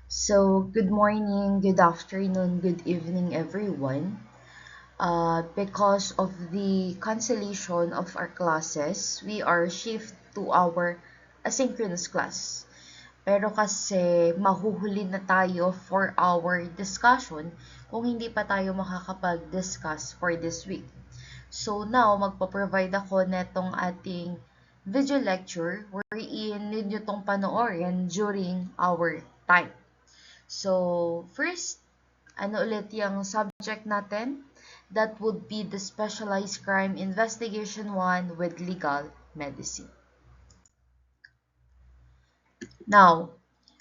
So, good morning, good afternoon, good evening, everyone. Because of the cancellation of our classes, we are shift to our asynchronous class. Pero kasi mahuhuli na tayo for our discussion kung hindi pa tayo makakapag-discuss for this week. So now, magpo-provide ako netong ating video lecture wherein ninyo tong panoorin during our time. So, first, ano ulit yung subject natin? That would be the Specialized Crime Investigation 1 with Legal Medicine. Now,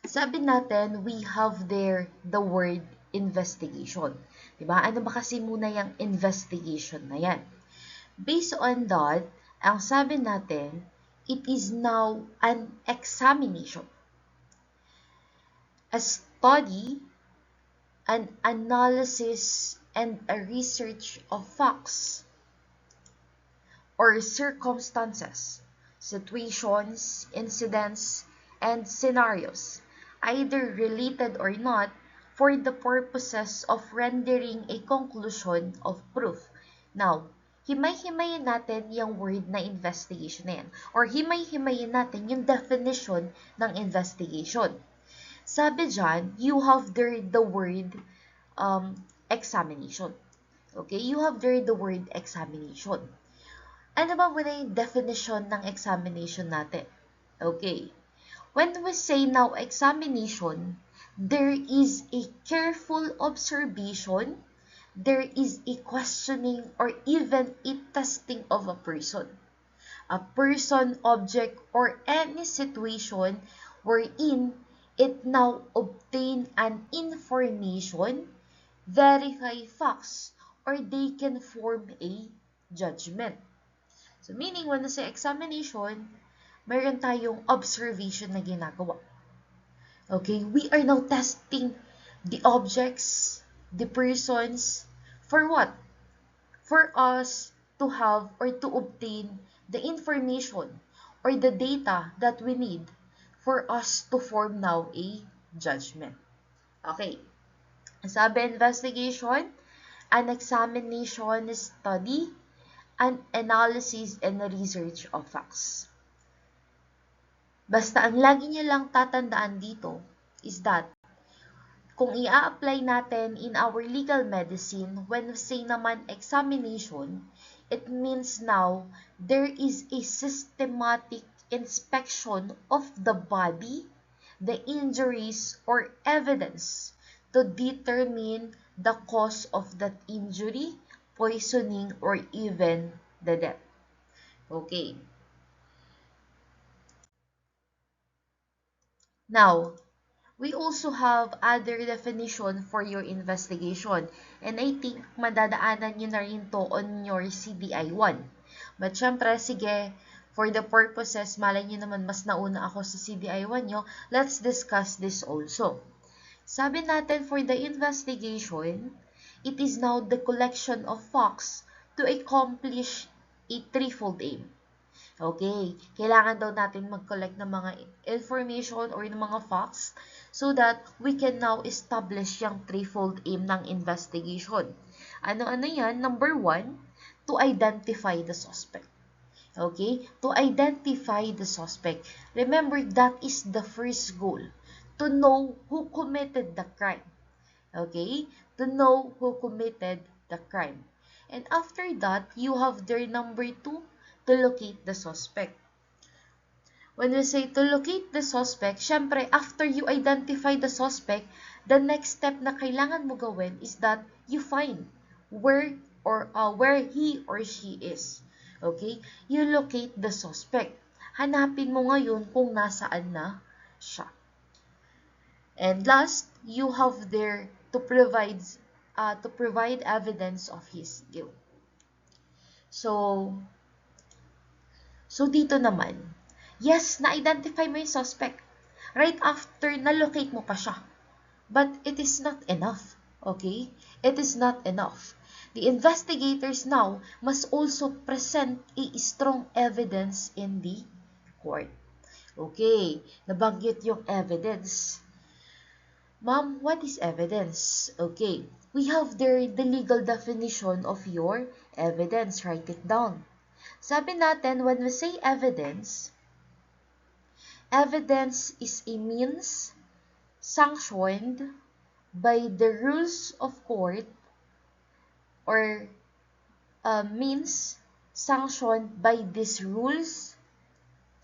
sabi natin, we have there the word investigation. Diba? Ano ba kasi muna yung investigation na yan? Based on that, ang sabi natin, it is now an examination. A study, an analysis, and a research of facts or circumstances, situations, incidents, and scenarios, either related or not, for the purposes of rendering a conclusion of proof. Now, himay-himayin natin yung word na investigation na yan. Or himay-himayin natin yung definition ng investigation. Sabi dyan, you have there the word examination. Okay, you have there the word examination. Ano ba muna yung definition ng examination natin? Okay, when we say now examination, there is a careful observation, there is a questioning, or even a testing of a person, object, or any situation wherein it now obtain an information, verify facts, or they can form a judgment. So, meaning, when sa examination, mayroon tayong observation na ginagawa. Okay, we are now testing the objects, the persons, for what? For us to have or to obtain the information or the data that we need for us to form now a judgment. Okay, sabi investigation, an examination, study, an analysis, and a research of facts. Basta ang lagi nyo lang tatandaan dito is that kung i-apply natin in our legal medicine, when we say naman examination, it means now there is a systematic inspection of the body, the injuries, or evidence to determine the cause of that injury, poisoning, or even the death. Okay. Now, we also have other definition for your investigation. And I think madadaanan nyo na rin to on your CDI-1. But syempre, sige, for the purposes, malay nyo naman mas nauna ako sa CDI-1 nyo, let's discuss this also. Sabi natin, for the investigation, it is now the collection of facts to accomplish a threefold aim. Okay, kailangan daw natin mag-collect ng mga information or ng mga facts so that we can now establish yung threefold aim ng investigation. Ano-ano yan? Number 1, to identify the suspect. Okay, to identify the suspect. Remember, that is the first goal. To know who committed the crime. Okay, to know who committed the crime. And after that, you have their number 2, to locate the suspect. When we say to locate the suspect, syempre, after you identify the suspect, the next step na kailangan mo gawin is that you find where he or she is. Okay? You locate the suspect. Hanapin mo ngayon kung nasaan na siya. And last, you have there to provide evidence of his guilt. So dito naman, yes, na-identify mo yung suspect. Right after, na-locate mo pa siya. But it is not enough. Okay? It is not enough. The investigators now must also present a strong evidence in the court. Okay, nabanggit yung evidence. Ma'am, what is evidence? Okay, we have there the legal definition of your evidence. Write it down. Sabi natin, when we say evidence, evidence is a means sanctioned by the rules of court or means sanctioned by these rules,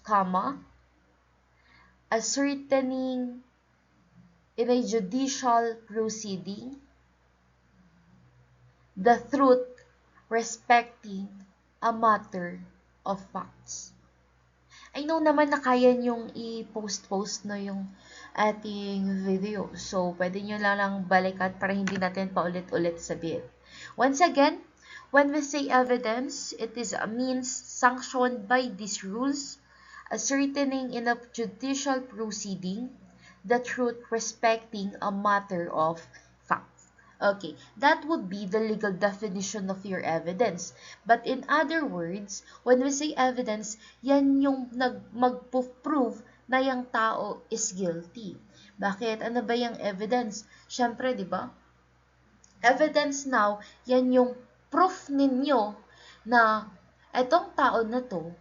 comma, ascertaining in a judicial proceeding the truth respecting a matter of facts. I know naman na kaya nyong i-post-post no yung ating video. So, pwede nyo lang balikan para hindi natin paulit-ulit sabihin. Once again, when we say evidence, it is a means sanctioned by these rules, ascertaining in a judicial proceeding the truth respecting a matter of fact. Okay, that would be the legal definition of your evidence. But in other words, when we say evidence, yan yung mag-prove na yung tao is guilty. Bakit? Ano ba yung evidence? Siyempre, di ba? Evidence now, yan yung proof ninyo na etong tao na to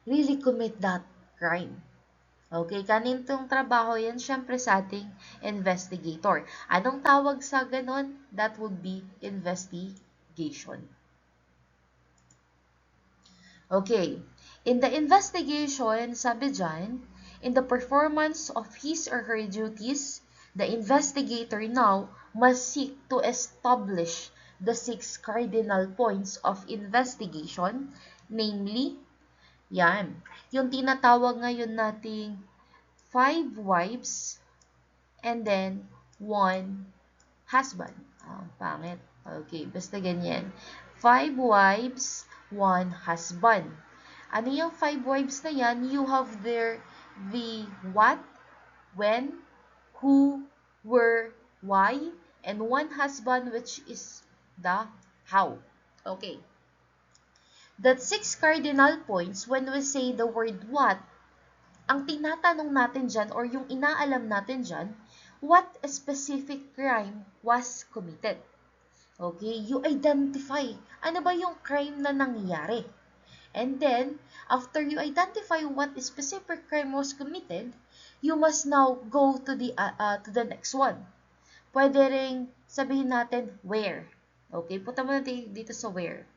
really commit that crime. Okay, kanintong trabaho yan, syempre sa ating investigator. Anong tawag sa ganon? That would be investigation. Okay, in the investigation, sabi dyan, in the performance of his or her duties, the investigator now must seek to establish the 6 cardinal points of investigation, namely, yan, yung tinatawag ngayon nating 5 wives, and then 1 husband. Pangit. Okay, basta ganyan. 5 wives, 1 husband. Ano yung 5 wives na yan? You have there the what, when, who, where, why, and 1 husband, which is the how. Okay. That 6 cardinal points, when we say the word what, ang tinatanong natin dyan or yung inaalam natin dyan, what specific crime was committed? Okay, you identify. Ano ba yung crime na nangyari? And then, after you identify what specific crime was committed, you must now go to the next one. Pwede ring sabihin natin where. Okay, punta muna dito sa where.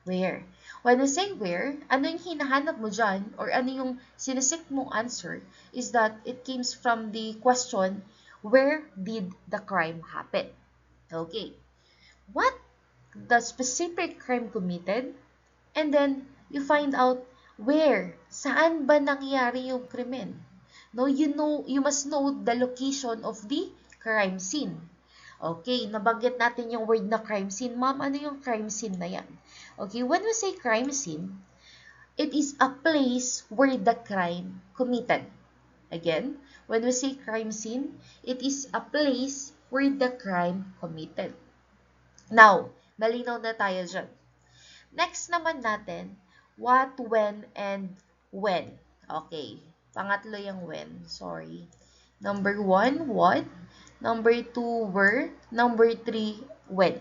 Where? When we say where, ano yung hinahanap mo dyan, or ano yung sinisik mong answer, is that it comes from the question, where did the crime happen? Okay. What the specific crime committed? And then, you find out where, saan ba nangyari yung krimen? No, you must know the location of the crime scene. Okay, nabanggit natin yung word na crime scene. Ma'am, ano yung crime scene na yan? Okay, when we say crime scene, it is a place where the crime committed. Again, when we say crime scene, it is a place where the crime committed. Now, malinaw na tayo dyan. Next naman natin, what, when, and when. Okay, pangatlo yung when. Sorry. Number 1, what? Number 2, where? Number 3, when?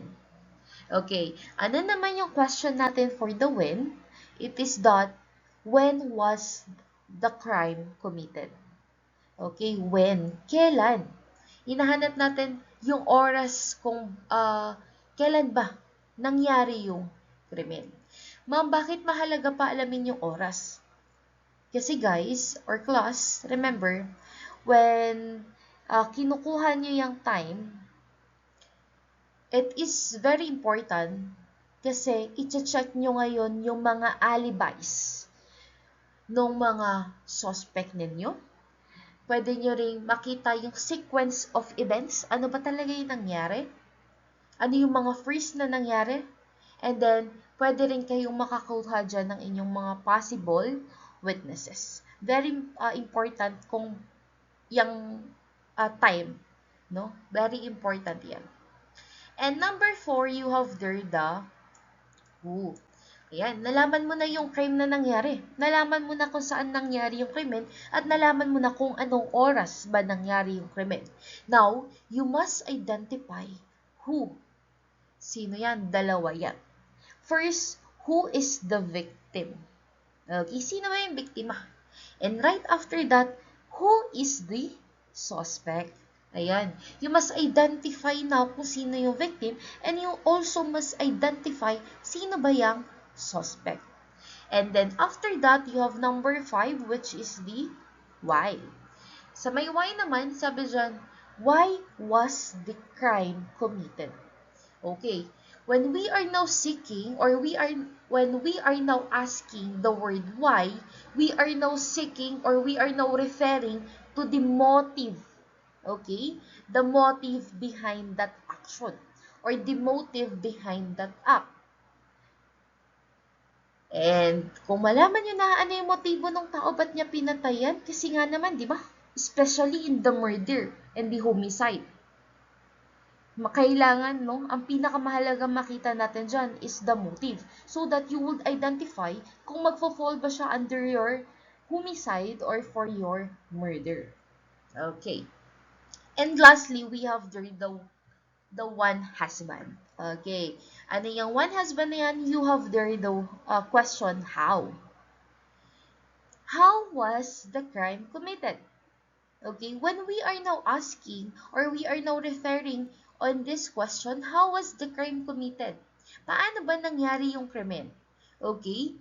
Okay, ano naman yung question natin for the when? It is that, when was the crime committed? Okay, when? Kailan? Hinahanap natin yung oras kung kailan ba nangyari yung krimen. Ma'am, bakit mahalaga pa alamin yung oras? Kasi guys, or class, remember, when kinukuha nyo yung time, it is very important kasi i-check nyo ngayon yung mga alibis ng mga suspect ninyo. Pwede nyo ring makita yung sequence of events. Ano ba talaga yung nangyari? Ano yung mga first na nangyari? And then, pwede rin kayong makakuha dyan ng inyong mga possible witnesses. Very important kung yung time, no? Very important yan. And number 4, you have there the who. Ayan, nalaman mo na yung crime na nangyari. Nalaman mo na kung saan nangyari yung krimen at nalaman mo na kung anong oras ba nangyari yung krimen. Now, you must identify who. Sino yan? Dalawa yan. First, who is the victim? Okay, sino ba yung biktima? And right after that, who is the suspect? Ayan. You must identify now kung sino yung victim and you also must identify sino ba yung suspect. And then after that, you have number 5 which is the why. Sa may why naman, sabi dyan, why was the crime committed? Okay. When we are now seeking or when we are now asking the word why, we are now seeking or we are now referring to the motive. Okay? The motive behind that action or the motive behind that act. And kung malaman nyo na ano yung motibo ng tao, ba't niya pinatayan? Kasi nga naman, di ba? Especially in the murder and the homicide. Kailangan, no, ang pinakamahalagang makita natin dyan is the motive. So that you would identify kung magfo-fall ba siya under your homicide or for your murder. Okay. And lastly, we have the one husband. Okay. Ano yung one husband na yan? You have there the question, how? How was the crime committed? Okay, when we are now asking or we are now referring on this question, how was the crime committed? Paano ba nangyari yung krimen? Okay,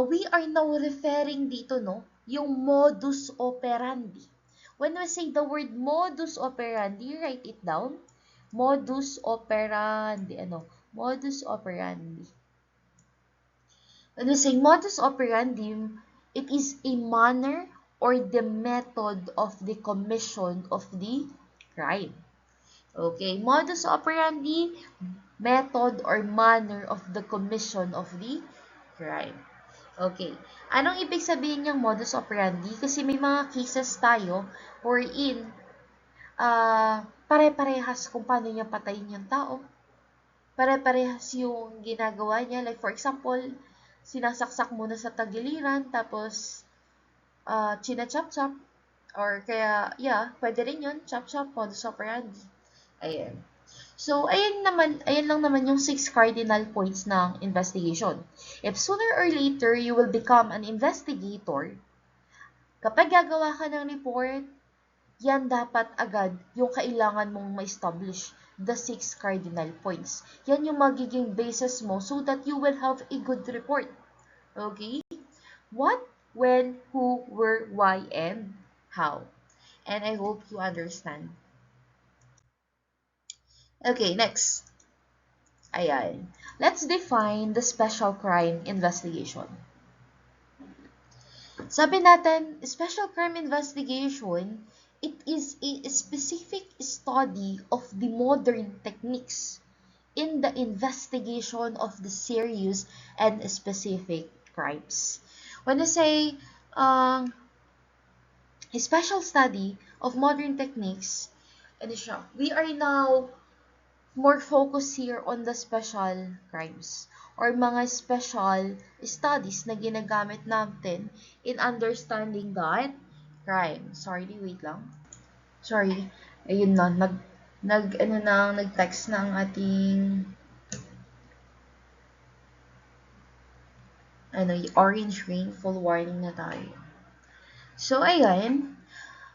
we are now referring dito, no, yung modus operandi. When we say the word modus operandi, write it down. Modus operandi, Modus operandi. When we say modus operandi, it is a manner or the method of the commission of the crime. Okay, modus operandi, method or manner of the commission of the crime. Okay, anong ibig sabihin niyang modus operandi? Kasi may mga cases tayo wherein pare-parehas kung paano niya patayin yung tao. Pare-parehas yung ginagawa niya. Like for example, sinasaksak muna sa tagiliran, tapos china-chop-chop, or kaya, pwede rin yun, chop-chop, modus operandi. Ayan. So, ayan lang naman yung 6 cardinal points ng investigation. If sooner or later you will become an investigator, kapag gagawa ka ng report, yan dapat agad yung kailangan mong ma-establish the 6 cardinal points. Yan yung magiging basis mo so that you will have a good report. Okay? What, when, who, where, why, and how. And I hope you understand. Okay, next. Ayan. Let's define the special crime investigation. Sabi natin, special crime investigation, it is a specific study of the modern techniques in the investigation of the serious and specific crimes. When I say a special study of modern techniques, we are now more focused here on the special crimes or mga special studies na ginagamit natin in understanding that crime. Sorry, wait lang. Sorry. Ayun na, nag-text na ang ating orange rain, full warning na tayo. So, ayan.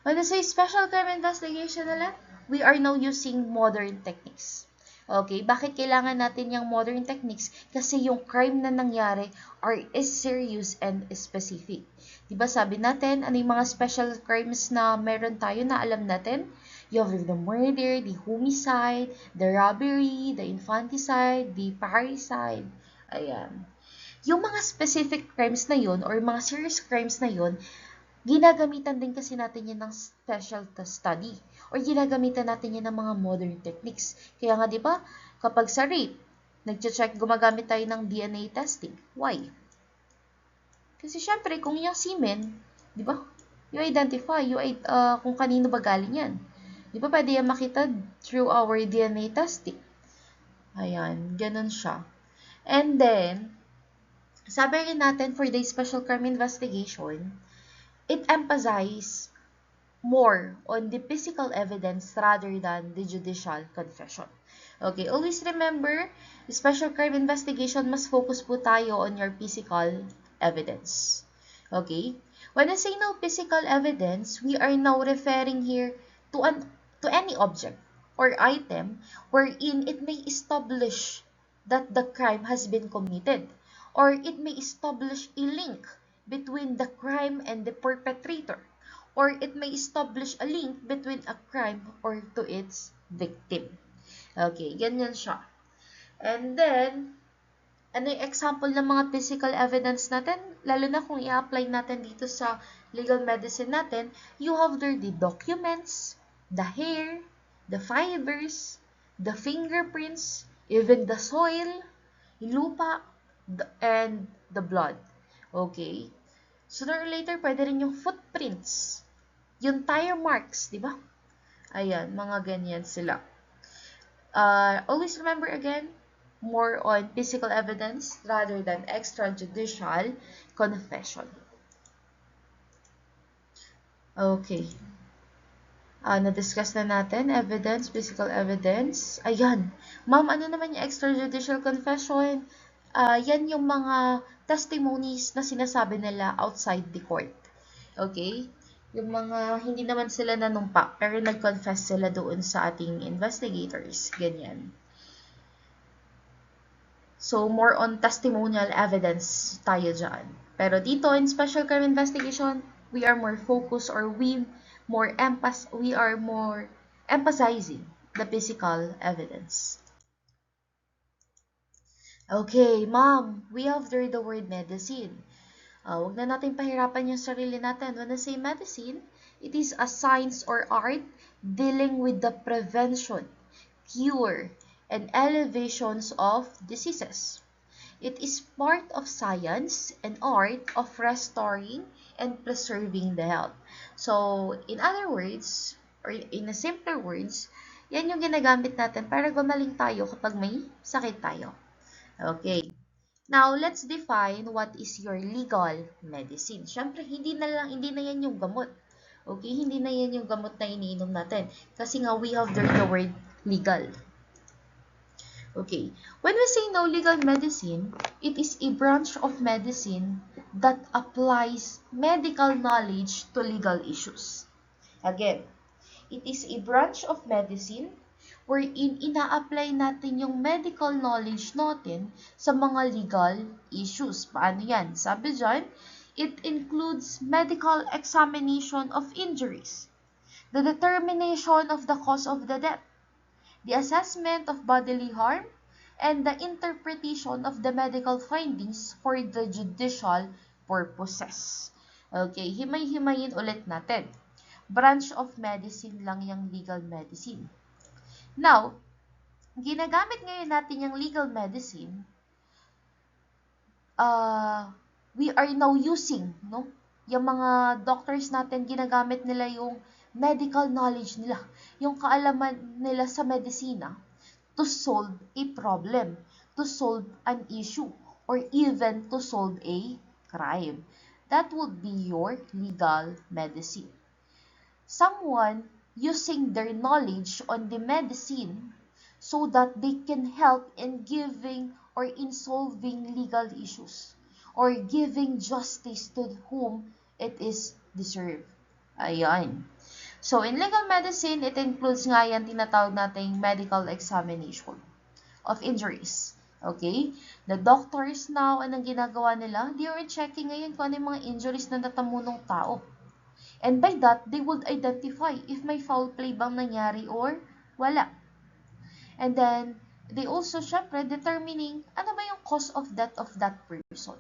When I say special crime investigation ulit, we are now using modern techniques. Okay, bakit kailangan natin yung modern techniques? Kasi yung crime na nangyari is serious and specific. Diba sabi natin, ano yung mga special crimes na meron tayo na alam natin? You have the murder, the homicide, the robbery, the infanticide, the parricide. Ayan. Yung mga specific crimes na yun or mga serious crimes na yun, ginagamitan din kasi natin yan ng special study or ginagamitan natin yan ng mga modern techniques. Kaya nga, di ba, kapag sa rape, nag-check, gumagamit tayo ng DNA testing. Why? Kasi syempre, kung yung semen, di ba, you identify, kung kanino ba galing yan. Di ba, pwede yan makita through our DNA testing. Ayan, ganun siya. And then, Sabi rin natin for the special crime investigation, it emphasizes more on the physical evidence rather than the judicial confession. Okay, always remember, special crime investigation, mas focus po tayo on your physical evidence. Okay? When I say no physical evidence, we are now referring here to any object or item wherein it may establish that the crime has been committed, or it may establish a link between the crime and the perpetrator, or it may establish a link between a crime or to its victim. Okay, ganyan siya. And then, ano yung example ng mga physical evidence natin? Lalo na kung i-apply natin dito sa legal medicine natin, you have there the documents, the hair, the fibers, the fingerprints, even the soil, lupa, and the blood. Okay? Sooner or later, pwede rin yung footprints, yung tire marks, di ba? Ayan, mga ganyan sila. Always remember again, more on physical evidence rather than extrajudicial confession. Okay. Na-discuss na natin, evidence, physical evidence. Ayan. Ma'am, ano naman yung extrajudicial confession? Yan yung mga testimonies na sinasabi nila outside the court. Okay? Yung mga hindi naman sila nanumpa, pero nag-confess sila doon sa ating investigators. Ganyan. So, more on testimonial evidence tayo dyan. Pero dito, in special crime investigation, we are more focused, or we are more emphasizing the physical evidence. Okay, ma'am, we have there the word medicine. Huwag na natin pahirapan yung sarili natin. When I say medicine, it is a science or art dealing with the prevention, cure, and elevations of diseases. It is part of science and art of restoring and preserving the health. So, in other words, or in a simpler words, yan yung ginagamit natin para gumaling tayo kapag may sakit tayo. Okay. Now, let's define what is your legal medicine. Siyempre, hindi na yan yung gamot. Okay? Hindi na yan yung gamot na iniinom natin. Kasi nga, we have there the word legal. Okay. When we say no legal medicine, it is a branch of medicine that applies medical knowledge to legal issues. Again, it is a branch of medicine wherein ina-apply natin yung medical knowledge natin sa mga legal issues. Paano yan? Sabi dyan, it includes medical examination of injuries, the determination of the cause of the death, the assessment of bodily harm, and the interpretation of the medical findings for the judicial purposes. Okay, himay-himayin ulit natin. Branch of medicine lang yung legal medicine. Now, ginagamit ngayon natin yung legal medicine, we are now using, no? Yung mga doctors natin, ginagamit nila yung medical knowledge nila, yung kaalaman nila sa medisina to solve a problem, to solve an issue, or even to solve a crime. That would be your legal medicine. Someone using their knowledge on the medicine so that they can help in giving or in solving legal issues or giving justice to whom it is deserved. Ayan. So, in legal medicine, it includes nga yan tinatawag nating medical examination of injuries. Okay? The doctors now, anong ginagawa nila? They are checking ngayon kung ano yung mga injuries na natamo ng tao. And by that, they would identify if may foul play bang nangyari or wala. And then, they also, syempre, determining ano ba yung cause of death of that person.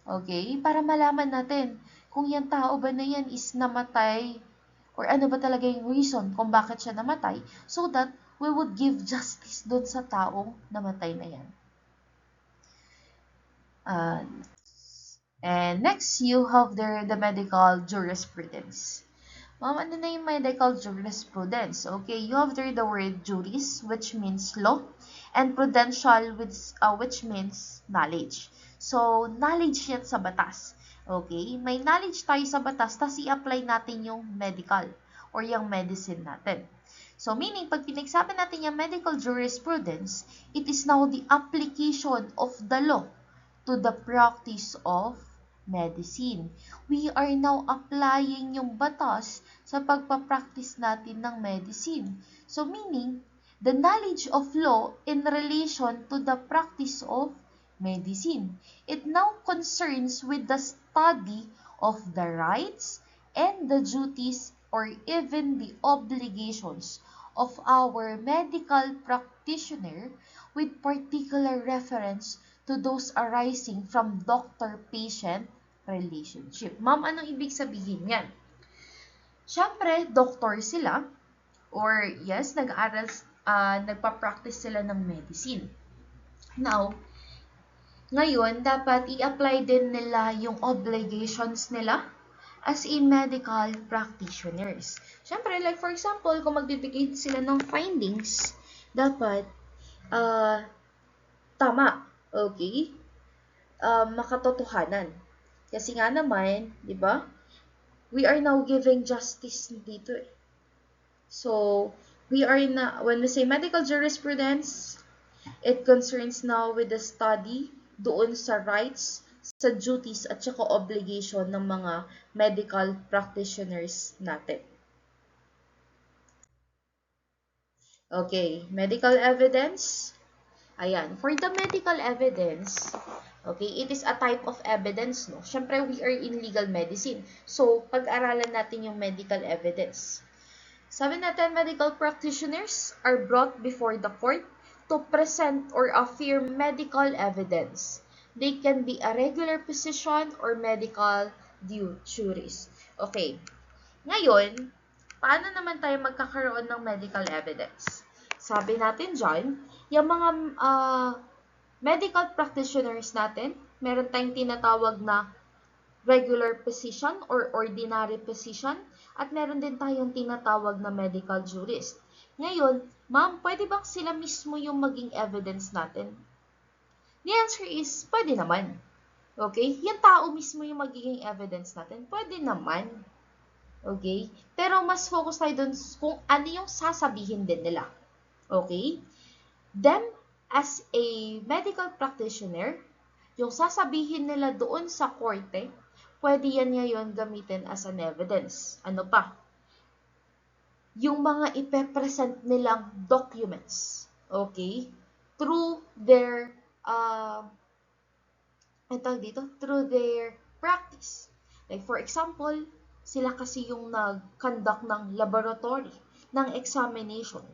Okay? Para malaman natin kung yung tao ba na yan is namatay or ano ba talaga yung reason kung bakit siya namatay so that we would give justice doon sa taong namatay na yan. And next, you have the medical jurisprudence. Ma'am, ano na yung medical jurisprudence? Okay, you have there the word juris, which means law, and prudential, which means knowledge. So, knowledge yan sa batas. Okay? May knowledge tayo sa batas, tapos i-apply natin yung medical or yung medicine natin. So, meaning, pag pinagsabi natin yung medical jurisprudence, it is now the application of the law to the practice of medicine. We are now applying yung batas sa pagpapractice natin ng medicine. So, meaning, the knowledge of law in relation to the practice of medicine. It now concerns with the study of the rights and the duties or even the obligations of our medical practitioner with particular reference to those arising from doctor-patient relationship. Ma'am, anong ibig sabihin yan? Siyempre, doctor sila or yes, nag-aaral, nagpa-practice sila ng medicine. Now, ngayon, dapat i-apply din nila yung obligations nila as in medical practitioners. Siyempre, like for example, kung magbibigay sila ng findings, dapat tama, okay? Makatotohanan. Kasi nga naman, di ba? We are now giving justice dito eh. So, we are when we say medical jurisprudence, it concerns now with the study doon sa rights, sa duties at saka obligation ng mga medical practitioners natin. Okay, medical evidence. Ayan, for the medical evidence, okay, it is a type of evidence, no? Siyempre, we are in legal medicine. So, pag-aralan natin yung medical evidence. Sabi natin, medical practitioners are brought before the court to present or affirm medical evidence. They can be a regular physician or medical jurist. Okay. Ngayon, paano naman tayo magkakaroon ng medical evidence? Sabi natin dyan, yung mga medical practitioners natin, meron tayong tinatawag na regular physician or ordinary physician, at meron din tayong tinatawag na medical jurist. Ngayon, ma'am, pwede bang sila mismo yung maging evidence natin? The answer is, pwede naman. Okay? Yung tao mismo yung magiging evidence natin, pwede naman. Okay? Pero mas focus tayo dun kung ano yung sasabihin din nila. Okay? Them, as a medical practitioner, yung sasabihin nila doon sa korte, pwede yan ngayon gamitin as an evidence. Ano pa? Yung mga ipepresent nilang documents. Okay? Through their, through their practice. Like for example, sila kasi yung nag-conduct ng laboratory, ng examination.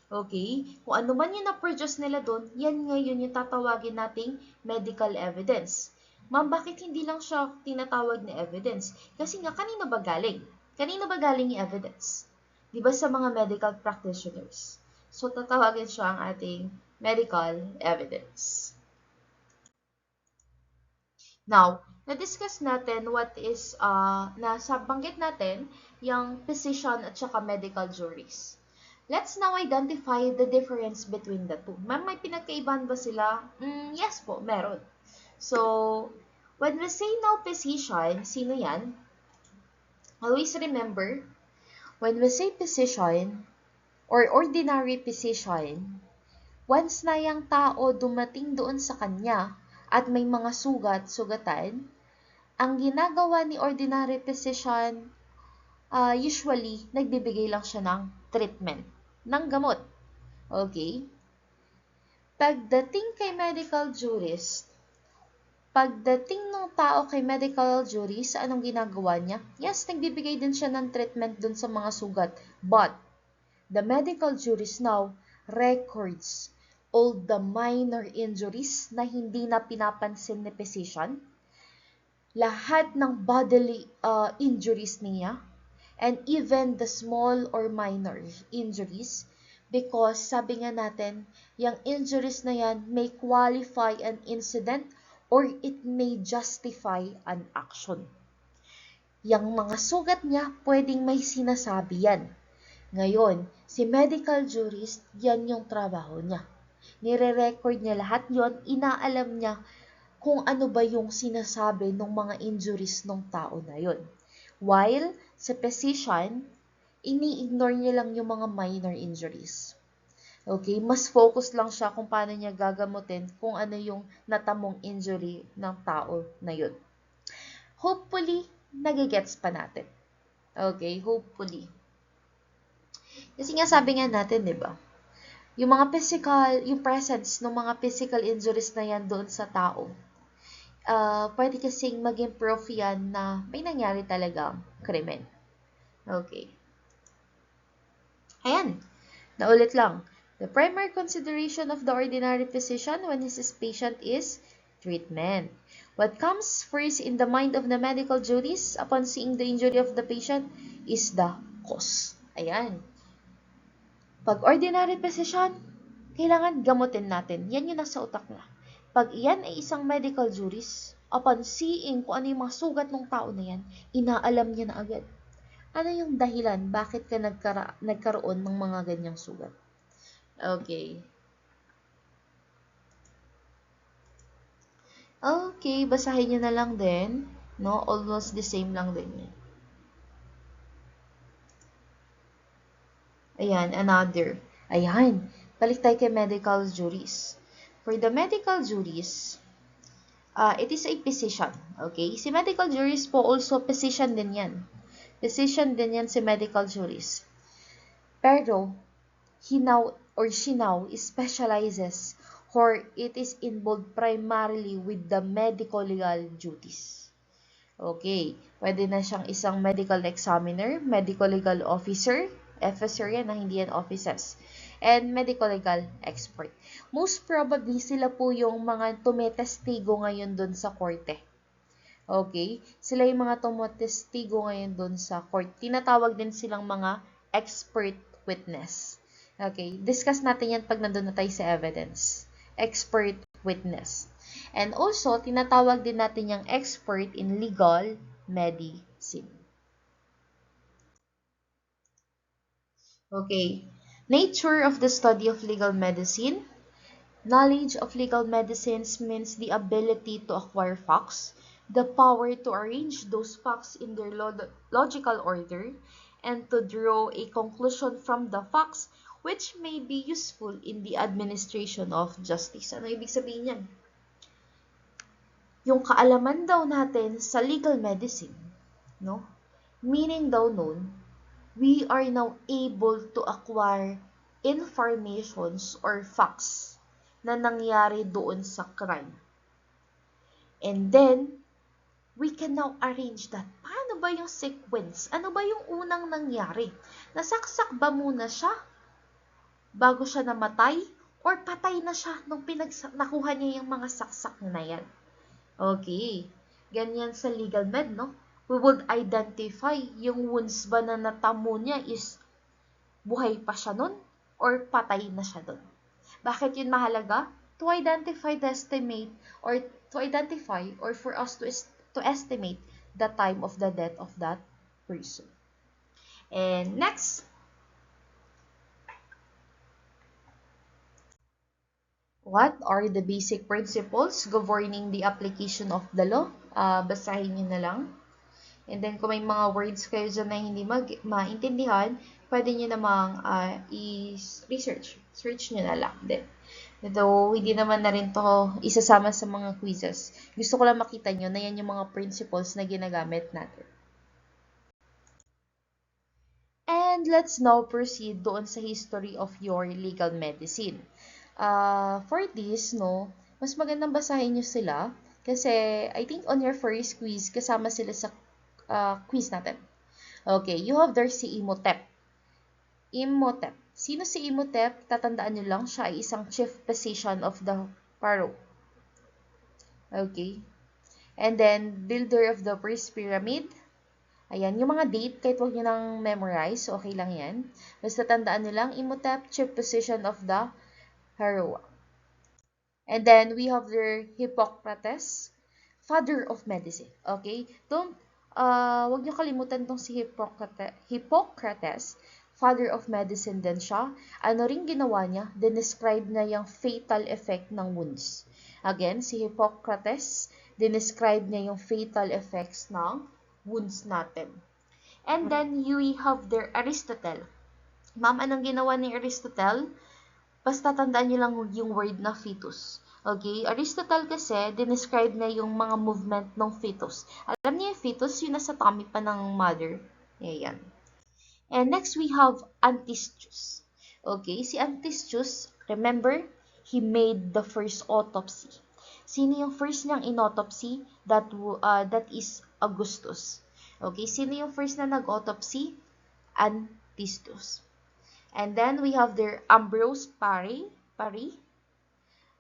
Okay? Kung ano man yung na-produce nila doon, yan ngayon yung tatawagin nating medical evidence. Ma'am, bakit hindi lang siya tinatawag na evidence? Kasi nga, kanino ba galing? Kanino ba galing yung evidence? Di ba sa mga medical practitioners? So, tatawagin siya ang ating medical evidence. Now, na-discuss natin what is, nasabanggit natin yung physician at saka medical juries. Let's now identify the difference between the two. Ma'am, may pinagkaibahan ba sila? Yes po, meron. So, when we say now physician, sino yan? Always remember, when we say physician or ordinary physician, once na yung tao dumating doon sa kanya at may mga sugatan, ang ginagawa ni ordinary physician, usually, nagbibigay lang siya ng treatment, ng gamot. Okay? Pagdating kay medical jurist, pagdating ng tao kay medical jurist, anong ginagawa niya? Yes, nagbibigay din siya ng treatment dun sa mga sugat. But, the medical jurist now records all the minor injuries na hindi na pinapansin ni physician, lahat ng bodily injuries niya, and even the small or minor injuries, because sabi nga natin, yung injuries na yan may qualify an incident or it may justify an action. Yung mga sugat niya, pwedeng may sinasabi yan. Ngayon, si medical jurist, yan yung trabaho niya. Nire-record niya lahat yon, inaalam niya kung ano ba yung sinasabi ng mga injuries ng tao na yun. While sa physician, ini-ignore niya lang yung mga minor injuries. Okay? Mas focus lang siya kung paano niya gagamutin kung ano yung natamong injury ng tao na yun. Hopefully, nagigets pa natin. Okay? Hopefully. Kasi nga sabi nga natin, di ba? Yung mga physical, yung presence ng mga physical injuries na yan doon sa tao, pwede kasing mag-improve yan na may nangyari talagang krimen. Okay. Ayan. Naulit lang. The primary consideration of the ordinary physician when his patient is treatment. What comes first in the mind of the medical juries upon seeing the injury of the patient is the cause. Ayan. Pag ordinary physician, kailangan gamutin natin. Yan yung nasa utak niya. Pag iyan ay isang medical juris, upon seeing kung ano yung mga sugat ng tao na yan, inaalam niya na agad. Ano yung dahilan bakit ka nagkaroon ng mga ganyang sugat? Okay. Okay, basahin nyo na lang din. No? Almost the same lang din yan. Ayan, another. Ayan, balik tayo kay medical juries. For the medical juries, it is a physician. Okay? Si medical juries po also physician din yan. Physician din yan si medical juries. Pero, he now or she now specializes or it is involved primarily with the medical legal duties. Okay, pwede na siyang isang medical examiner, medical legal officer yan na hindi yan officers, and medical legal expert. Most probably, sila po yung mga tumetestigo ngayon doon sa korte. Okay, sila yung mga tumetestigo ngayon doon sa court. Tinatawag din silang mga expert witness. Okay, discuss natin yan pag nandun na tayo sa evidence. Expert witness. And also, tinatawag din natin yung expert in legal medicine. Okay, nature of the study of legal medicine. Knowledge of legal medicines means the ability to acquire facts, the power to arrange those facts in their logical order, and to draw a conclusion from the facts which may be useful in the administration of justice. Ano ibig sabihin yan? Yung kaalaman daw natin sa legal medicine, no? Meaning daw nun, we are now able to acquire informations or facts na nangyari doon sa crime. And then, we can now arrange that. Paano ba yung sequence? Ano ba yung unang nangyari? Nasaksak ba muna siya bago siya namatay? Or patay na siya nung nakuha niya yung mga saksak na yan? Okay. Ganyan sa legal med, no? We would identify yung wounds ba na natamo niya is buhay pa siya nun or patay na siya dun. Bakit yun mahalaga? To identify the estimate or to identify or for us to estimate the time of the death of that person. And next, what are the basic principles governing the application of the law? Basahin nyo na lang. And then, kung may mga words kayo dyan na hindi maintindihan, pwede nyo namang i-research. Search nyo na lang din. Though, hindi naman na rin to isasama sa mga quizzes. Gusto ko lang makita nyo na yan yung mga principles na ginagamit natin. And let's now proceed doon sa history of your legal medicine. For this, no, mas magandang basahin nyo sila kasi I think on your first quiz, kasama sila sa quiz natin. Okay, you have there si Imhotep. Imhotep. Sino si Imhotep? Tatandaan nyo lang, siya ay isang chief physician of the pharaoh. Okay. And then, builder of the first pyramid. Ayan, yung mga date, kahit huwag nyo nang memorize, okay lang yan. Basta tandaan nyo lang, Imhotep, chief physician of the pharaoh. And then, we have the Hippocrates, father of medicine. Okay? Huwag nyo kalimutan tong si Hippocrates, father of medicine din siya. Ano ring ginawa niya? Describe niya yung fatal effect ng wounds. Again, si Hippocrates, dinescribe niya yung fatal effects ng wounds natin. And then, we have their Aristotle. Ma'am, anong ginawa ni Aristotle? Basta tandaan nyo lang yung word na fetus. Okay? Aristotle kasi, dinescribe na yung mga movement ng fetus. Alam niyo yung fetus, yun nasa tummy pa ng mother. Ayan. And next, we have Antistius. Okay? Si Antistius, remember, he made the first autopsy. Sino yung first niyang inautopsy? That is Augustus. Okay? Sino yung first na nag-autopsy? Antistius. And then, we have their Ambrose Parry.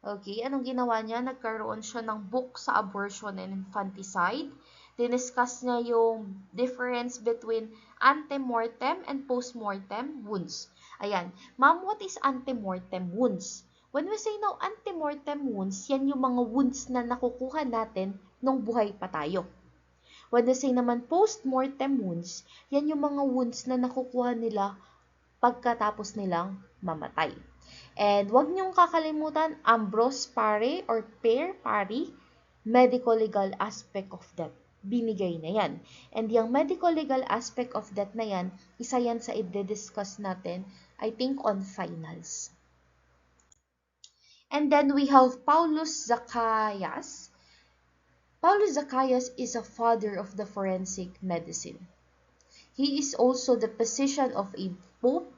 Okay, anong ginawa niya? Nagkaroon siya ng book sa abortion and infanticide. Diniscuss niya yung difference between antemortem and postmortem wounds. Ayan. Ma'am, what is antemortem wounds? When we say now antemortem wounds, yan yung mga wounds na nakukuha natin nung buhay pa tayo. When we say naman postmortem wounds, yan yung mga wounds na nakukuha nila pagkatapos nilang mamatay. And wag niyong kakalimutan, Ambrose Parry or Pierre Parry, medical-legal aspect of death. Binigay na yan. And yung medical-legal aspect of death na yan, isa yan sa i-discuss natin, I think, on finals. And then we have Paulus Zacharias. Paulus Zacharias is a father of the forensic medicine. He is also the physician of a pope,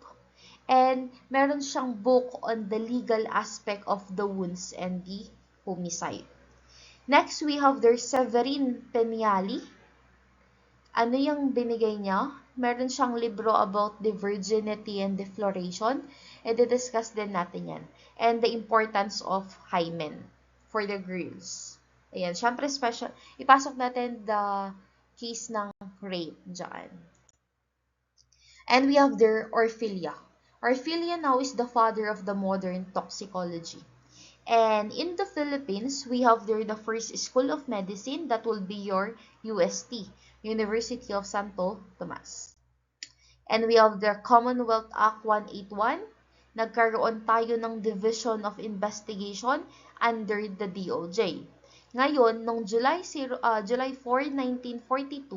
and meron siyang book on the legal aspect of the wounds and the homicide. Next, we have their Severin Peniali. Ano yung binigay niya? Meron siyang libro about the virginity and defloration. And discuss din natin yan. And the importance of hymen for the girls. Ayan, syempre special. Ipasok natin the case ng rape dyan. And we have their Orfilia. Orfilia now is the father of the modern toxicology. And in the Philippines, we have there the first school of medicine that will be your UST, University of Santo Tomas. And we have the Commonwealth Act 181. Nagkaroon tayo ng Division of Investigation under the DOJ. Ngayon, noong July 4, 1942,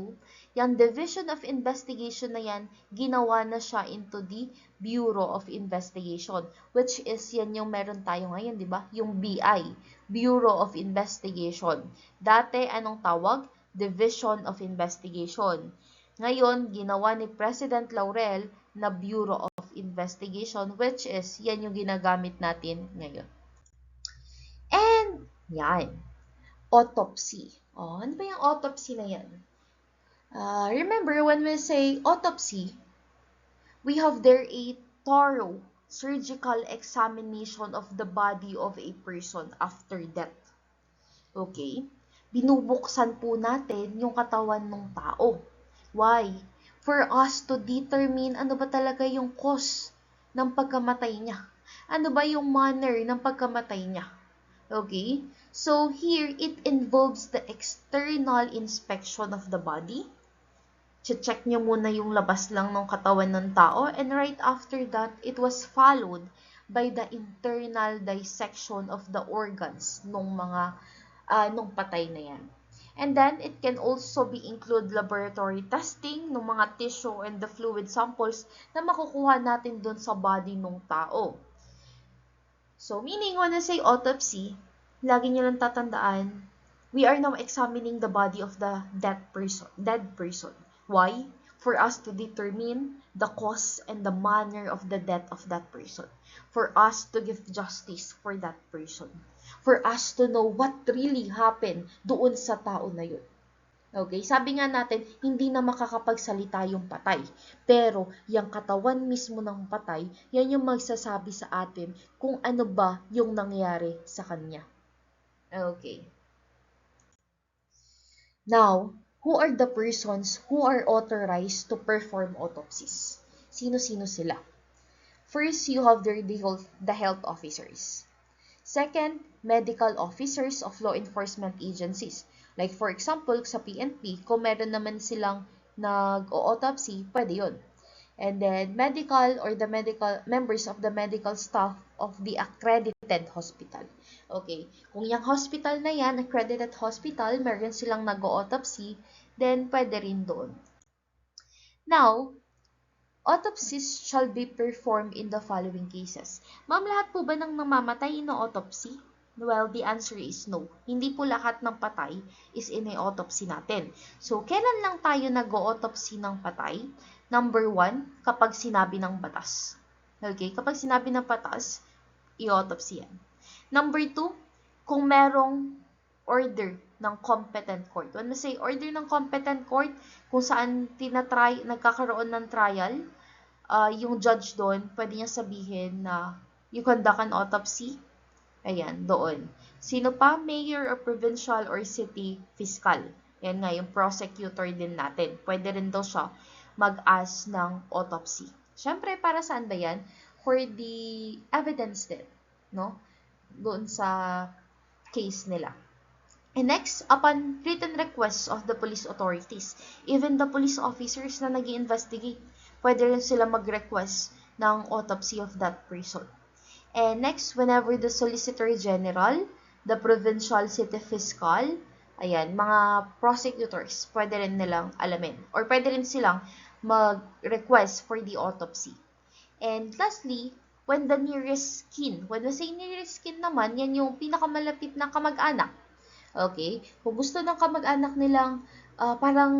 yung Division of Investigation na yan, ginawa na siya into the Bureau of Investigation, which is yan yung meron tayo ngayon, di ba? Yung BI, Bureau of Investigation. Dati, anong tawag? Division of Investigation. Ngayon, ginawa ni President Laurel na Bureau of Investigation, which is yan yung ginagamit natin ngayon. And, yan. Autopsy. Oh, ano ba yung autopsy na yan? Remember, when we say autopsy, we have there a thorough surgical examination of the body of a person after death. Okay? Binubuksan po natin yung katawan ng tao. Why? For us to determine ano ba talaga yung cause ng pagkamatay niya. Ano ba yung manner ng pagkamatay niya. Okay? So, here, it involves the external inspection of the body. Check nyo muna yung labas lang ng katawan ng tao. And right after that, it was followed by the internal dissection of the organs nung patay na yan. And then, it can also be include laboratory testing ng mga tissue and the fluid samples na makukuha natin dun sa body ng tao. So, meaning, when I say autopsy, lagi nyo lang tatandaan, we are now examining the body of the dead person. Why? For us to determine the cause and the manner of the death of that person. For us to give justice for that person. For us to know what really happened doon sa tao na yun. Okay, sabi nga natin, hindi na makakapagsalita yung patay. Pero, yung katawan mismo ng patay, yan yung magsasabi sa atin kung ano ba yung nangyari sa kanya. Okay. Now, who are the persons who are authorized to perform autopsies? Sino-sino sila? First, you have the health officers. Second, medical officers of law enforcement agencies. Like for example, sa PNP, kung meron naman silang nag-autopsy, pwede yun. And then, medical or the medical members of the medical staff of the accredited hospital. Okay, kung yung hospital na yan, accredited hospital, meron silang nag-autopsy, then pwede rin doon. Now, autopsies shall be performed in the following cases. Ma'am, lahat po ba ng namamatay ino-autopsy? Well, the answer is no. Hindi po lahat ng patay is ini-autopsy natin. So, kailan lang tayo nag-autopsy ng patay? Number 1, kapag sinabi ng batas. Okay, kapag sinabi ng batas, i-autopsy yan. Number 2, kung merong order ng competent court. When we say order ng competent court, kung saan nagkakaroon ng trial, yung judge doon, pwede niya sabihin na you conduct an autopsy. Ayan, doon. Sino pa? Mayor or provincial or city fiscal. Yan nga, yung prosecutor din natin. Pwede rin daw siya mag-ask ng autopsy. Siyempre, para saan ba yan? For the evidence din, no? Doon sa case nila. And next, upon written requests of the police authorities, even the police officers na nag-i-investigate, pwede rin sila mag-request ng autopsy of that person. And next, whenever the Solicitor General, the Provincial City Fiscal, ayan, mga prosecutors, pwede rin nilang alamin. Or pwede rin silang mag-request for the autopsy. And lastly, when the nearest kin, when we say nearest kin naman, yan yung pinakamalapit na kamag-anak. Okay? Kung gusto ng kamag-anak nilang parang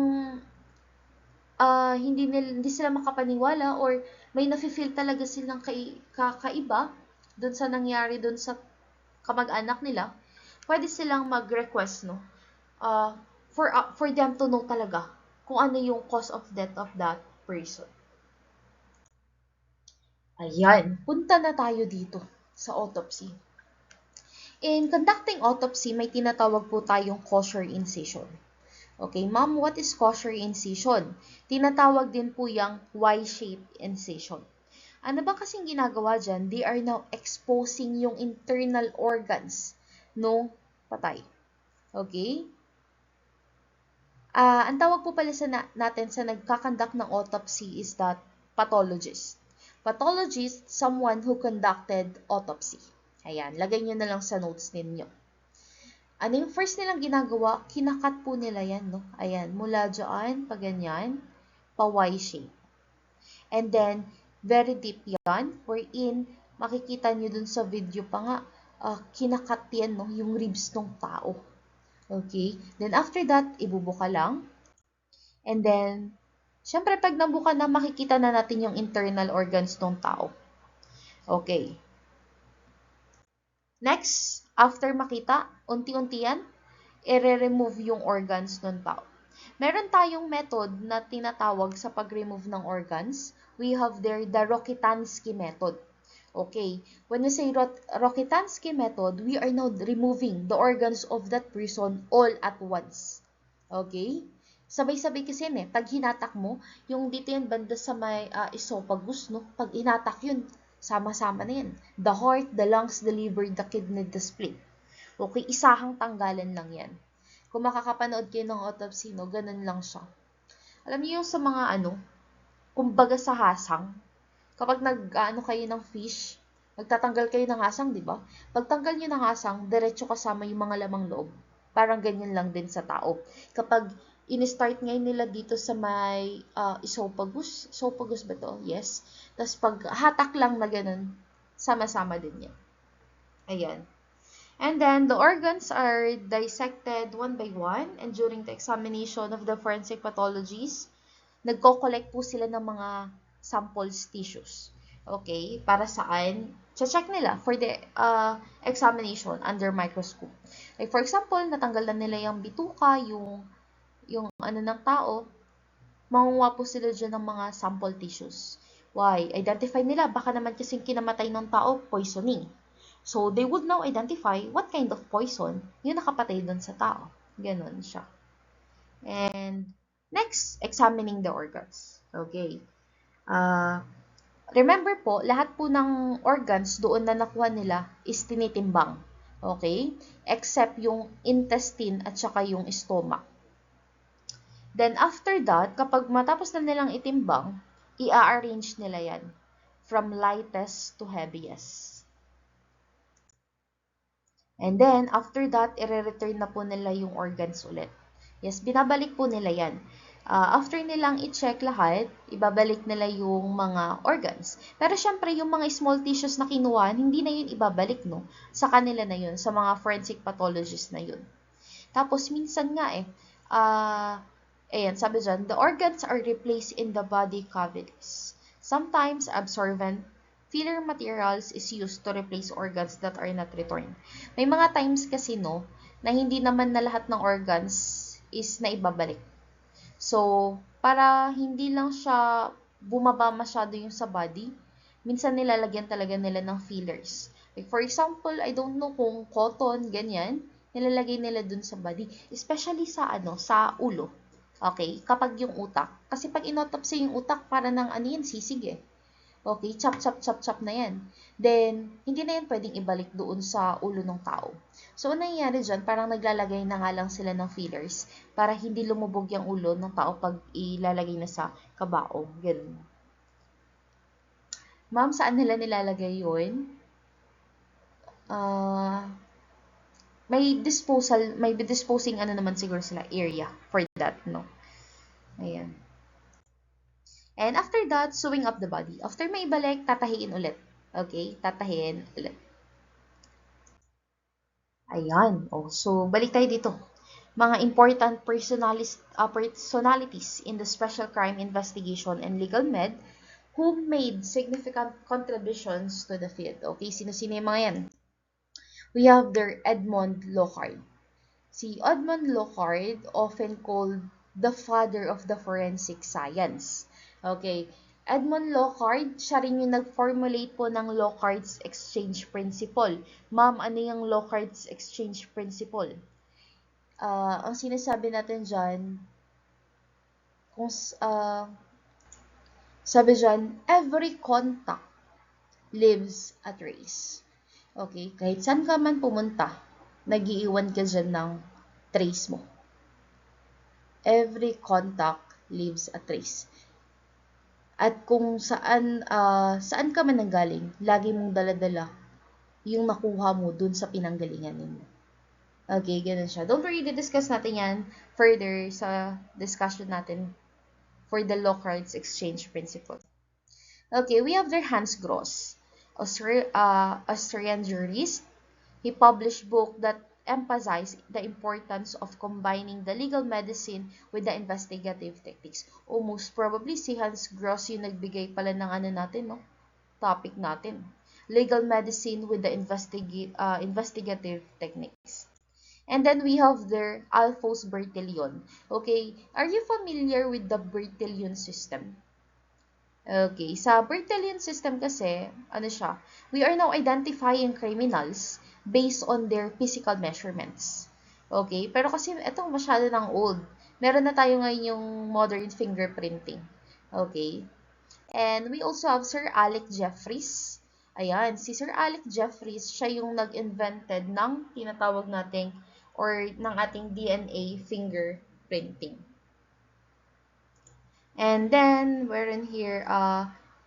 hindi sila makapaniwala or may nafe-feel talaga silang kakaiba dun sa nangyari dun sa kamag-anak nila, pwede silang mag-request, no? For them to know talaga kung ano yung cause of death of that person. Ayan, punta na tayo dito sa autopsy. In conducting autopsy, may tinatawag po tayong kosher incision. Okay, ma'am, what is kosher incision? Tinatawag din po yung Y-shaped incision. Ano ba kasing ginagawa dyan? They are now exposing yung internal organs ng patay. Okay? Ang tawag po pala natin sa nagkakandak ng autopsy is that pathologist. Pathologist, someone who conducted autopsy. Ayan, lagay nyo na lang sa notes ninyo. Ano yung first nilang ginagawa? Kinakat po nila yan, no? Ayan, mula dyan, pa ganyan, pa Y-shape. And then, very deep yan, wherein, makikita nyo dun sa video pa nga, kinakat yan, no? Yung ribs ng tao. Okay? Then, after that, ibubuka lang. And then, syempre, pag nabuka na, makikita na natin yung internal organs ng tao. Okay. Next, after makita, unti-unti yan, i-remove yung organs ng tao. Meron tayong method na tinatawag sa pag-remove ng organs. We have there the Rokitansky method. Okay, when we say Rokitansky method, we are now removing the organs of that person all at once. Okay? Sabay-sabay kasi yun eh. Pag hinatak mo, yung dito yan banda sa may esophagus, no? Pag hinatak yun, sama-sama na yan. The heart, the lungs, the liver, the kidney, the spleen. Okay, isahang tanggalan lang yan. Kung makakapanood kayo ng autopsy, no, ganun lang siya. Alam niyo yung sa mga kumbaga sa hasang, kapag kayo ng fish, magtatanggal kayo ng hasang, di ba? Pagtanggal niyo ng hasang, diretso kasama yung mga lamang loob. Parang ganyan lang din sa tao. Kapag in-start ngayon nila dito sa may esophagus ba to? Yes. Tapos pag hatak lang na ganun, sama-sama din yan. Ayan. And then, the organs are dissected one by one, and during the examination of the forensic pathologists, nagko-collect po sila ng mga samples tissues. Okay? Para saan? Check nila for the examination under microscope. Like for example, natanggal na nila yung bituka, yung ng tao, mangunguha po sila dyan ng mga sample tissues. Why? Identify nila, baka naman kasing kinamatay ng tao, poisoning. So, they would now identify what kind of poison yung nakapatay dun sa tao. Ganon siya. And next, examining the organs. Okay. Remember po, lahat po ng organs doon na nakuha nila is tinitimbang. Okay? Except yung intestine at saka yung stomach. Then after that, kapag matapos na nilang itimbang, i-arrange nila yan from lightest to heaviest. And then, after that, i-return na po nila yung organs ulit. Yes, binabalik po nila yan. After nilang i-check lahat, ibabalik nila yung mga organs. Pero syempre, yung mga small tissues na kinuha, hindi na yun ibabalik, no? Sa kanila na yun, sa mga forensic pathologist na yun. Tapos, minsan nga ayan, sabi dyan, the organs are replaced in the body cavities. Sometimes, absorbent filler materials is used to replace organs that are not returned. May mga times kasi, no, na hindi naman na lahat ng organs is naibabalik. So, para hindi lang siya bumaba masyado yung sa body, minsan nilalagyan talaga nila ng fillers. Like for example, I don't know kung cotton, ganyan, nilalagay nila dun sa body. Especially sa sa ulo. Okay? Kapag yung utak. Kasi pag inotopsy yung utak, para ng yan, sisig eh. Okay, chop, chop, chop, chop na yan. Then, hindi na yan pwedeng ibalik doon sa ulo ng tao. So, ano nangyayari dyan? Parang naglalagay na nga lang sila ng fillers para hindi lumubog yung ulo ng tao pag ilalagay na sa kabaong. Ganun. Ma'am, saan nila nilalagay yun? May disposing naman siguro sila area for that, no? Ayan. And after that, sewing up the body. After may ibalik, tatahiin ulit. Okay? Tatahiin ulit. Ayan. So, balik tayo dito. Mga important personalities in the special crime investigation and legal med who made significant contributions to the field. Okay, sino-sino yung mga yan? We have their Edmond Locard. Si Edmond Locard, often called the father of the forensic science. Okay, Edmond Locard, siya rin yung nag-formulate po ng Locard's Exchange Principle. Ma'am, ano yung Locard's Exchange Principle? Ang sinasabi natin dyan, sabi dyan, every contact leaves a trace. Okay, kahit saan ka man pumunta, nag-iiwan ka dyan ng trace mo. Every contact leaves a trace. At kung saan ka man nanggaling, lagi mong daladala yung nakuha mo dun sa pinanggalingan ninyo. Okay, ganun siya. Don't worry, discuss natin yan further sa discussion natin for the Locard's Exchange Principle. Okay, we have their Hans Gross, Austrian jurist. He published book that emphasized the importance of combining the legal medicine with the investigative techniques. O most probably, si Hans Gross yung nagbigay pala ng natin, no? Topic natin. Legal medicine with the investigative techniques. And then we have their Alphonse Bertillon. Okay, are you familiar with the Bertillon system? Okay, sa Bertillon system kasi, we are now identifying criminals based on their physical measurements. Okay, pero kasi ito masyado ng old. Meron na tayo ngayon yung modern fingerprinting. Okay, and we also have Sir Alec Jeffreys. Ayan, si Sir Alec Jeffreys, siya yung nag-invented ng tinatawag nating or ng ating DNA fingerprinting. And then, we're in here,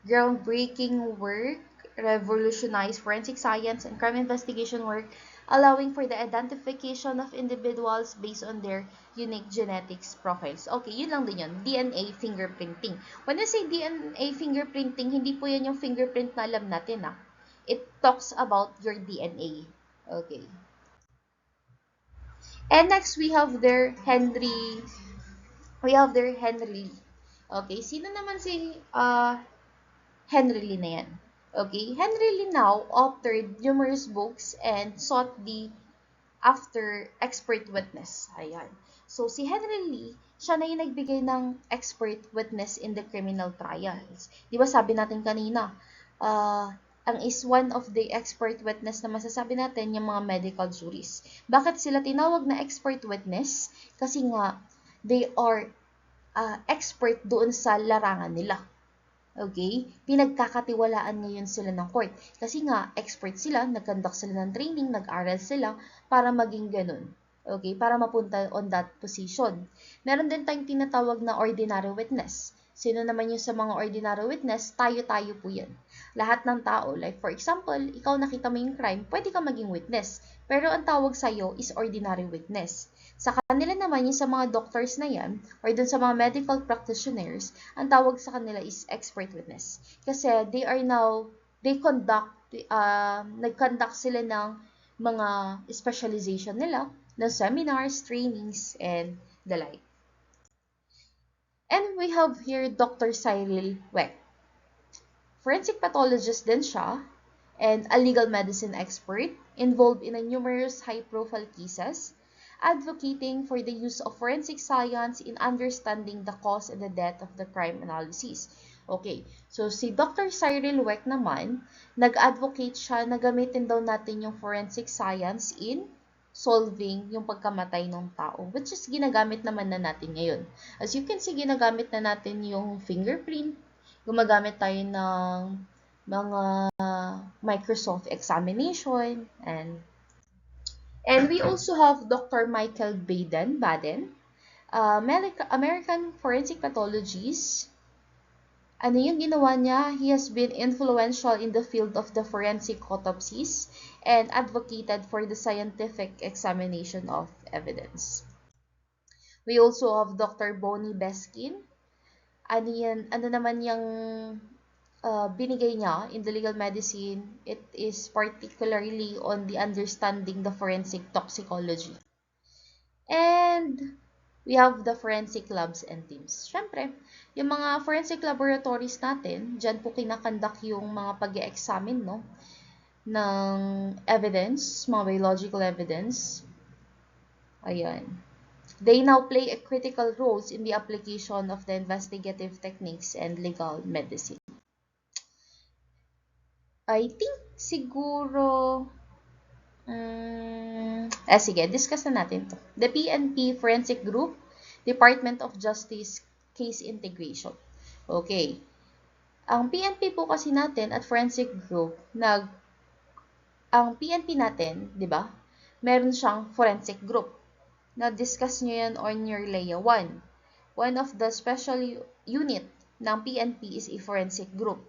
groundbreaking work, revolutionized forensic science and crime investigation work, allowing for the identification of individuals based on their unique genetics profiles. Okay, yun lang din yun, DNA fingerprinting. When I say DNA fingerprinting, hindi po yan yung fingerprint na alam natin, It talks about your DNA. Okay. And next, we have their Henry Lee. Okay, sino naman si Henry Lee na yan? Okay, Henry Lee now authored numerous books and sought after expert witness. Ayan. So, si Henry Lee, siya na yung nagbigay ng expert witness in the criminal trials. Di ba sabi natin kanina, ang is one of the expert witness na masasabi natin yung mga medical juries. Bakit sila tinawag na expert witness? Kasi nga, they are expert doon sa larangan nila. Okay? Pinagkakatiwalaan ngayon sila ng court. Kasi nga, expert sila, nag-conduct sila ng training, nag-aral sila para maging ganun. Okay? Para mapunta on that position. Meron din tayong tinatawag na ordinary witness. Sino naman yung sa mga ordinary witness? Tayo-tayo po yan. Lahat ng tao, like for example, ikaw nakita mo yung crime, pwede ka maging witness. Pero ang tawag sa'yo is ordinary witness. Sa kanila naman, yung sa mga doctors na yan, or dun sa mga medical practitioners, ang tawag sa kanila is expert witness. Kasi nag-conduct sila ng mga specialization nila, ng seminars, trainings, and the like. And we have here Dr. Cyril Weck. Forensic pathologist din siya and a legal medicine expert involved in a numerous high-profile cases, advocating for the use of forensic science in understanding the cause and the death of the crime analysis. Okay, so si Dr. Cyril Weck naman, nag-advocate siya na gamitin daw natin yung forensic science in solving yung pagkamatay ng tao, which is ginagamit naman na natin ngayon. As you can see, ginagamit na natin yung fingerprint, gumagamit tayo ng mga Microsoft examination, and we also have Dr. Michael Baden, American forensic pathologist. Ano yung ginawa niya? He has been influential in the field of the forensic autopsies and advocated for the scientific examination of evidence. We also have Dr. Bonnie Beskin. Ano naman yung binigay niya in the legal medicine? It is particularly on the understanding the forensic toxicology. And we have the forensic labs and teams. Siyempre, yung mga forensic laboratories natin, dyan po kinakandak yung mga pag-e-examine, no, ng evidence, mga biological evidence. Ayan. They now play a critical role in the application of the investigative techniques and legal medicine. I think siguro sige, discuss na natin to. The PNP Forensic Group, Department of Justice Case Integration. Okay. Ang PNP po kasi natin at Forensic Group, ang PNP natin, di ba? Meron siyang Forensic Group. Na-discuss nyo yan on your Leia 1. One of the special unit ng PNP is a Forensic Group.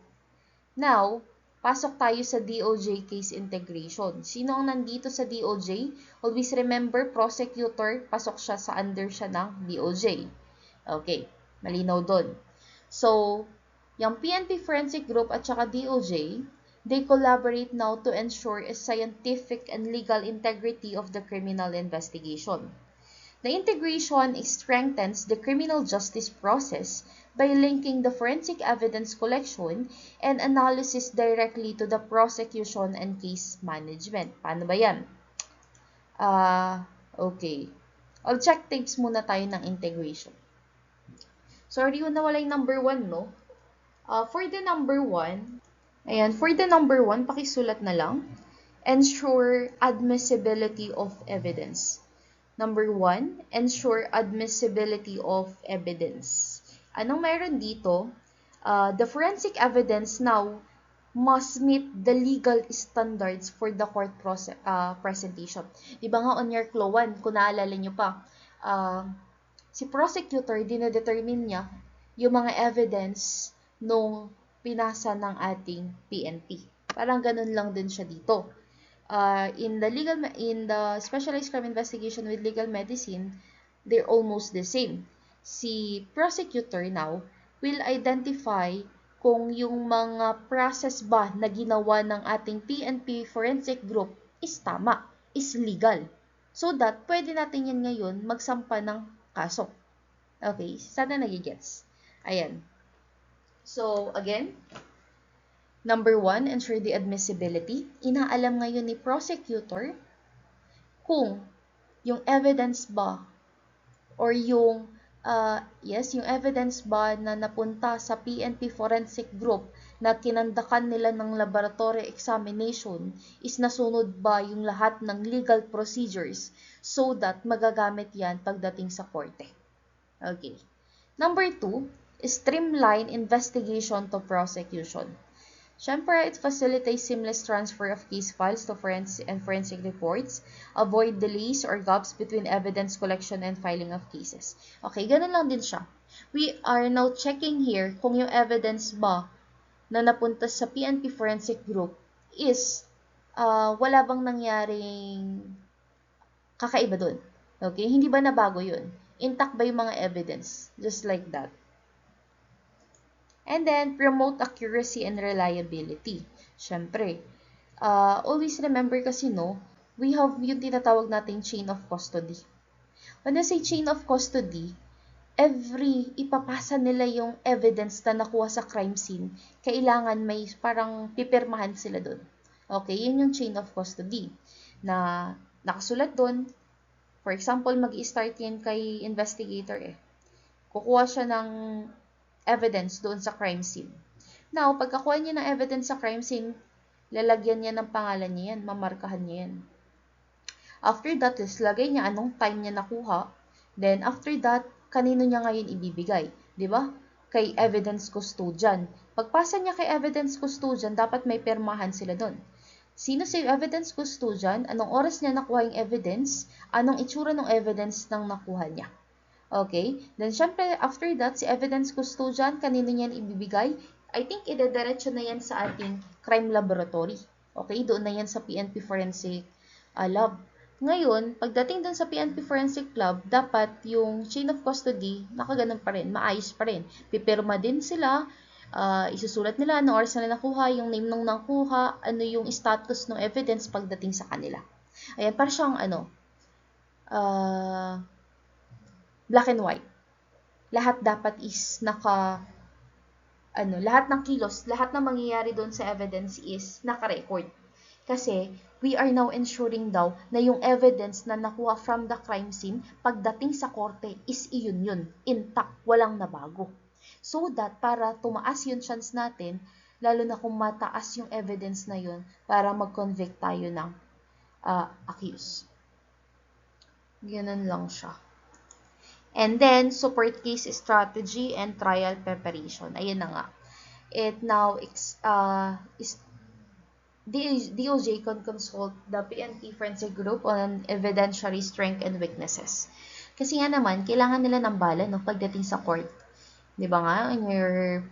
Now, pasok tayo sa DOJ case integration. Sino ang nandito sa DOJ? Always remember, prosecutor, pasok siya sa under siya ng DOJ. Okay, malinaw doon. So, yung PNP Forensic Group at saka DOJ, they collaborate now to ensure a scientific and legal integrity of the criminal investigation. The integration strengthens the criminal justice process by linking the forensic evidence collection and analysis directly to the prosecution and case management. Paano ba yan? Okay. Objectives muna tayo ng integration. Sorry, nawala yung number 1, no? For the number 1, pakisulat na lang. Ensure admissibility of evidence. Number 1, ensure admissibility of evidence. Anong mayroon dito? The forensic evidence now must meet the legal standards for the court presentation. Diba nga on your Clo 1, kung naalala nyo pa, si prosecutor, dinedetermine niya yung mga evidence nung pinasa ng ating PNP. Parang ganun lang din siya dito. In the specialized crime investigation with legal medicine, they're almost the same. Si prosecutor now will identify kung yung mga process ba na ginawa ng ating PNP forensic group is tama, is legal. So that pwede natin yan ngayon magsampa ng kaso. Okay, sana nagigets. Ayan. So, again, number 1, ensure the admissibility. Inaalam ngayon ni prosecutor kung yung evidence ba or yung evidence ba na napunta sa PNP Forensic Group na kinandakan nila ng laboratory examination is nasunod ba yung lahat ng legal procedures so that magagamit yan pagdating sa korte. Okay. Number 2, streamline investigation to prosecution. Siyempre, it facilitates seamless transfer of case files to forensic reports, avoid delays or gaps between evidence collection and filing of cases. Okay, ganun lang din siya. We are now checking here kung yung evidence ba na napunta sa PNP Forensic Group is wala bang nangyaring kakaiba dun. Okay? Hindi ba nabago yun? Intact ba yung mga evidence? Just like that. And then, promote accuracy and reliability. Siyempre, always remember kasi no, we have yung tinatawag nating chain of custody. When I say chain of custody, ipapasa nila yung evidence na nakuha sa crime scene, kailangan may parang pipirmahan sila doon. Okay, yun yung chain of custody na nakasulat doon. For example, mag-i-start yan kay investigator Kukuha siya ng evidence doon sa crime scene. Now, pagkakuha niya ng evidence sa crime scene, lalagyan niya ng pangalan niya yan, mamarkahan niya yan. After that is, lagay niya anong time niya nakuha. Then, after that, kanino niya ngayon ibibigay. Diba? Kay evidence custodian. Pagpasa niya kay evidence custodian, dapat may permahan sila doon. Sino si evidence custodian? Anong oras niya nakuha yung evidence? Anong itsura ng evidence nang nakuha niya? Okay? Then, syempre, after that, si evidence custodian, kanino niya ibibigay? I think, idediretso na yan sa ating crime laboratory. Okay? Doon na yan sa PNP Forensic Lab. Ngayon, pagdating dun sa PNP Forensic Lab, dapat yung chain of custody, nakaganon pa rin, maayos pa rin. Pipirma din sila, isusulat nila ano oras na nakuha, yung name nung nakuha, ano yung status ng evidence pagdating sa kanila. Ayan, para siyang black and white. Lahat dapat is lahat ng kilos, lahat ng mangyayari doon sa evidence is naka-record. Kasi, we are now ensuring daw na yung evidence na nakuha from the crime scene, pagdating sa korte is iyon yun, intact, walang nabago. So that, para tumaas yung chance natin, lalo na kung mataas yung evidence na yun, para mag-convict tayo ng accused. Ganun lang siya. And then, support case strategy and trial preparation. Ayan na nga. It now DOJ can consult the PNP Forensic Group on evidentiary strength and weaknesses. Kasi nga naman, kailangan nila ng bala pagdating sa court. Di ba nga, in your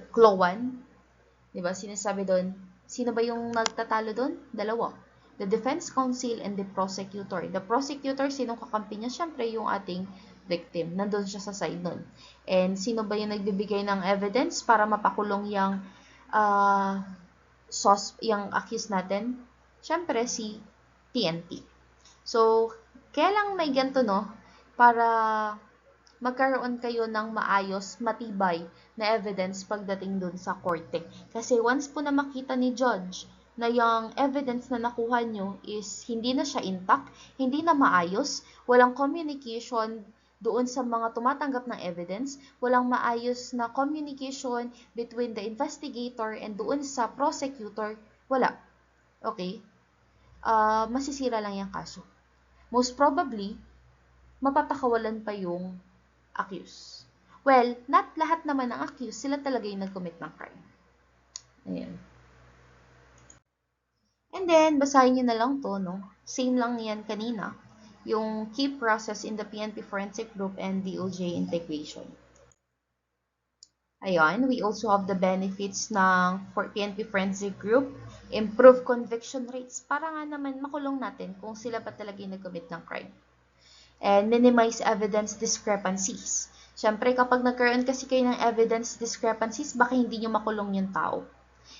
Claw 1, di ba, sinasabi doon, sino ba yung nagtatalo doon? Dalawa. The defense counsel and the prosecutor. The prosecutor, sinong kakampi niya? Siyempre, yung ating victim. Nandun siya sa side nun. And sino ba yung nagbibigay ng evidence para mapakulong yung yung accused natin? Siyempre, si PNP. So, kaya lang may ganito, para magkaroon kayo ng maayos, matibay na evidence pagdating dun sa korte. Kasi once po na makita ni judge na yung evidence na nakuha nyo is hindi na siya intact, hindi na maayos, walang communication doon sa mga tumatanggap ng evidence, walang maayos na communication between the investigator and doon sa prosecutor, wala. Okay? Masisira lang yung kaso. Most probably, mapapakawalan pa yung accused. Well, not lahat naman ng accused, sila talaga yung nag-commit ng crime. Ayan. And then, basahin nyo na lang to, Same lang yan kanina. Yung key process in the PNP Forensic Group and DOJ integration. Ayan, we also have the benefits ng PNP Forensic Group, improve conviction rates, para nga naman makulong natin kung sila ba talaga yung nag-commit ng crime. And minimize evidence discrepancies. Siyempre, kapag nagkaroon kasi kayo ng evidence discrepancies, baka hindi nyo makulong yung tao.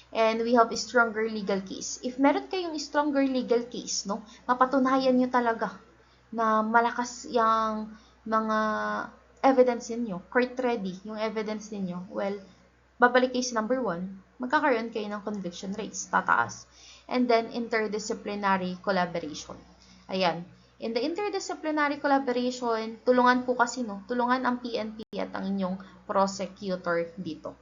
And we have a stronger legal case. If meron kayong stronger legal case, mapatunayan nyo talaga na malakas yung mga evidence ninyo, court ready yung evidence ninyo, well, babalik case number 1, magkakaroon kayo ng conviction rates, tataas. And then, interdisciplinary collaboration. Ayan. In the interdisciplinary collaboration, tulungan po kasi, tulungan ang PNP at ang inyong prosecutor dito.